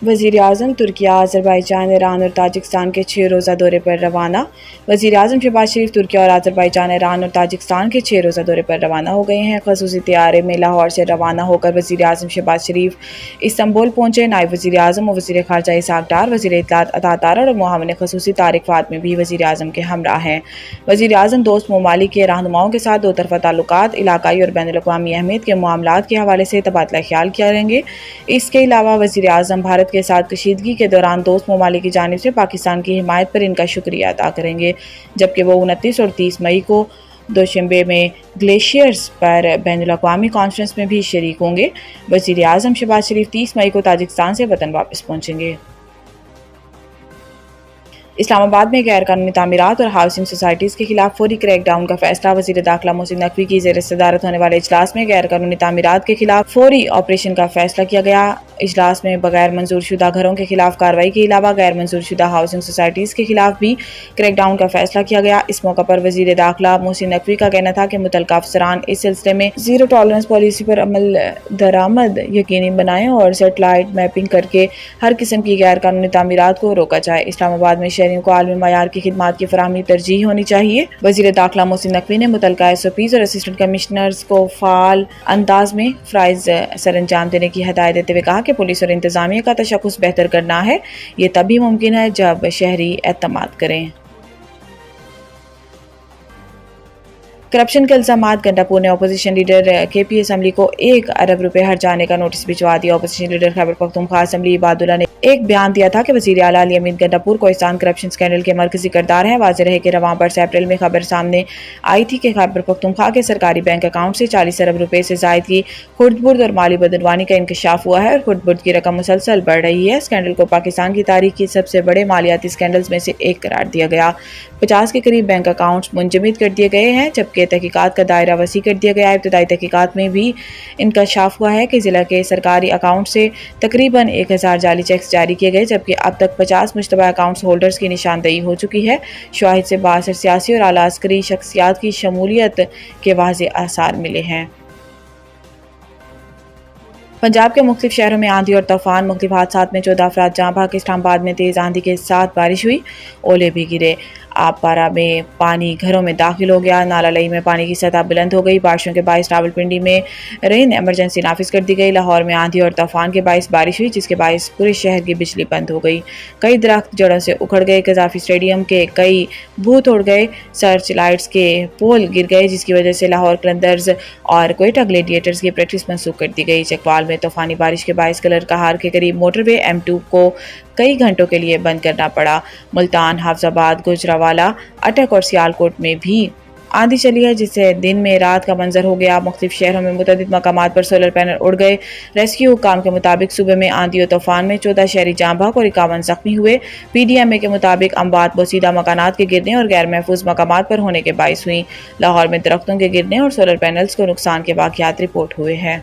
وزیر اعظم ترکیہ، آذربائیجان، ایران اور تاجکستان کے 6 روزہ دورے پر روانہ۔ وزیر اعظم شہباز شریف ترکیہ اور آذربائیجان، ایران اور تاجکستان کے 6 روزہ دورے پر روانہ ہو گئے ہیں۔ خصوصی طیارے میں لاہور سے روانہ ہو کر وزیر اعظم شہباز شریف استنبول پہنچے۔ نائب وزیر اعظم و وزیر خارجہ اسحاق ڈار، وزیر اطلاعات عطا تارڑ اور معاون خصوصی طارق فاطمی بھی وزیر اعظم کے ہمراہ ہیں۔ وزیر اعظم دوست ممالک کے رہنماؤں کے ساتھ دو طرفہ تعلقات، علاقائی اور بین الاقوامی اہمیت کے معاملات کے حوالے سے تبادلہ خیال کریں گے۔ اس کے علاوہ وزیر اعظم بھارت کے ساتھ کشیدگی کے دوران دوست ممالک کی جانب سے پاکستان کی حمایت پر ان کا شکریہ ادا کریں گے، جبکہ وہ 29 اور 30 مئی کو دوشنبے میں گلیشیئرز پر بین الاقوامی کانفرنس میں بھی شریک ہوں گے۔ وزیر اعظم شہباز شریف 30 مئی کو تاجکستان سے وطن واپس پہنچیں گے۔ اسلام آباد میں غیر قانونی تعمیرات اور ہاؤسنگ سوسائٹیز کے خلاف فوری کریک ڈاؤن کا فیصلہ۔ وزیر داخلہ محسن نقوی کی زیر صدارت ہونے والے اجلاس میں غیر قانونی تعمیرات کے خلاف فوری آپریشن کا فیصلہ کیا گیا۔ اجلاس میں بغیر منظور شدہ گھروں کے خلاف کارروائی کے علاوہ غیر منظور شدہ ہاؤسنگ سوسائٹیز کے خلاف بھی کریک ڈاؤن کا فیصلہ کیا گیا۔ اس موقع پر وزیر داخلہ محسن نقوی کا کہنا تھا کہ متعلقہ افسران اس سلسلے میں زیرو ٹالرنس پالیسی پر عمل درآمد یقینی بنائیں اور سیٹلائٹ میپنگ کر کے ہر قسم کی غیر قانونی تعمیرات کو روکا جائے۔ اسلام آباد میں شہریوں کو عالمی معیار کی خدمات کی فراہمی ترجیح ہونی چاہیے۔ وزیر داخلہ محسن نقوی نے متعلقہ SOPs اور اسسٹنٹ کمشنرز کو فعال انداز میں فرائض سر انجام دینے کی ہدایت دیتے ہوئے کہا کہ پولیس اور انتظامیہ کا تشخص بہتر کرنا ہے۔ یہ تبھی ممکن ہے جب شہری اعتماد کریں۔ کرپشن کے الزامات۔ گنڈاپور نے اپوزیشن لیڈر KP اسمبلی کو 1 ارب روپے ہرجانے کا نوٹس بھجوا دیا۔ Opposition leader Khyber Pakhtunkhwa assembly عباد اللہ نے ایک بیان دیا تھا کہ وزیر اعلیٰ علی امین گنڈاپور کوہستان کرپشن سکینڈل کے مرکزی کردار ہیں۔ واضح رہے کہ رواں برس اپریل میں خبر سامنے آئی تھی کہ خیبر پختونخوا کے سرکاری بینک اکاؤنٹ سے 40 ارب روپے سے زائد کی خرد برد اور مالی بدعنوانی کا انکشاف ہوا ہے اور خرد برد کی رقم مسلسل بڑھ رہی ہے۔ سکینڈل کو پاکستان کی تاریخ کی سب سے بڑے مالیاتی سکینڈلز میں سے ایک قرار دیا گیا۔ 50 کے قریب بینک اکاؤنٹس منجمد کر دیے گئے ہیں، جبکہ تحقیقات کا دائرہ وسیع کر دیا گیا ہے۔ ابتدائی تحقیقات میں بھی انکشاف ہوا ہے کہ ضلع کے سرکاری اکاؤنٹ سے تقریباً 1000 جعلی چیکس جاری کیے گئے، جبکہ اب تک 50 مشتبہ اکاؤنٹس ہولڈرز کی نشاندہی ہو چکی ہے۔ شواہد سے بااثر سیاسی اور اعلیٰ عسکری شخصیات کی شمولیت کے واضح آثار ملے ہیں۔ پنجاب کے مختلف شہروں میں آندھی اور طوفان، مختلف حادثات میں 14 افراد جاں بحق۔ اسلام آباد میں تیز آندھی کے ساتھ بارش ہوئی، اولے بھی گرے۔ آب پارہ میں پانی گھروں میں داخل ہو گیا۔ نالہ لئی میں پانی کی سطح بلند ہو گئی۔ بارشوں کے باعث راولپنڈی میں رین ایمرجنسی نافذ کر دی گئی۔ لاہور میں آندھی اور طوفان کے باعث بارش ہوئی، جس کے باعث پورے شہر کی بجلی بند ہو گئی۔ کئی درخت جڑوں سے اکھڑ گئے۔ قذافی اسٹیڈیم کے کئی بوتھ اڑ گئے۔ سرچ لائٹس کے پول گر گئے، جس کی وجہ سے لاہور قلندرز اور کوئٹہ گلیڈیٹرز کی پریکٹس منسوخ کر دی گئی۔ چکوال میں طوفانی بارش کے باعث کلر کہار کے قریب موٹر وے M2 کو کئی گھنٹوں کے لیے بند کرنا پڑا۔ ملتان، حافظ آباد، گوجرانوالہ، اٹک اور سیالکوٹ میں بھی آندھی چلی ہے، جس سے دن میں رات کا منظر ہو گیا۔ مختلف شہروں میں متعدد مقامات پر سولر پینل اڑ گئے۔ ریسکیو حکام کے مطابق صوبے میں آندھی اور طوفان میں 14 شہری جاں بحق اور 51 زخمی ہوئے۔ PDMA کے مطابق اموات بوسیدہ مکانات کے گرنے اور غیر محفوظ مقامات پر ہونے کے باعث ہوئیں۔ لاہور میں درختوں کے گرنے اور سولر پینلز کو نقصان کے واقعات رپورٹ ہوئے ہیں۔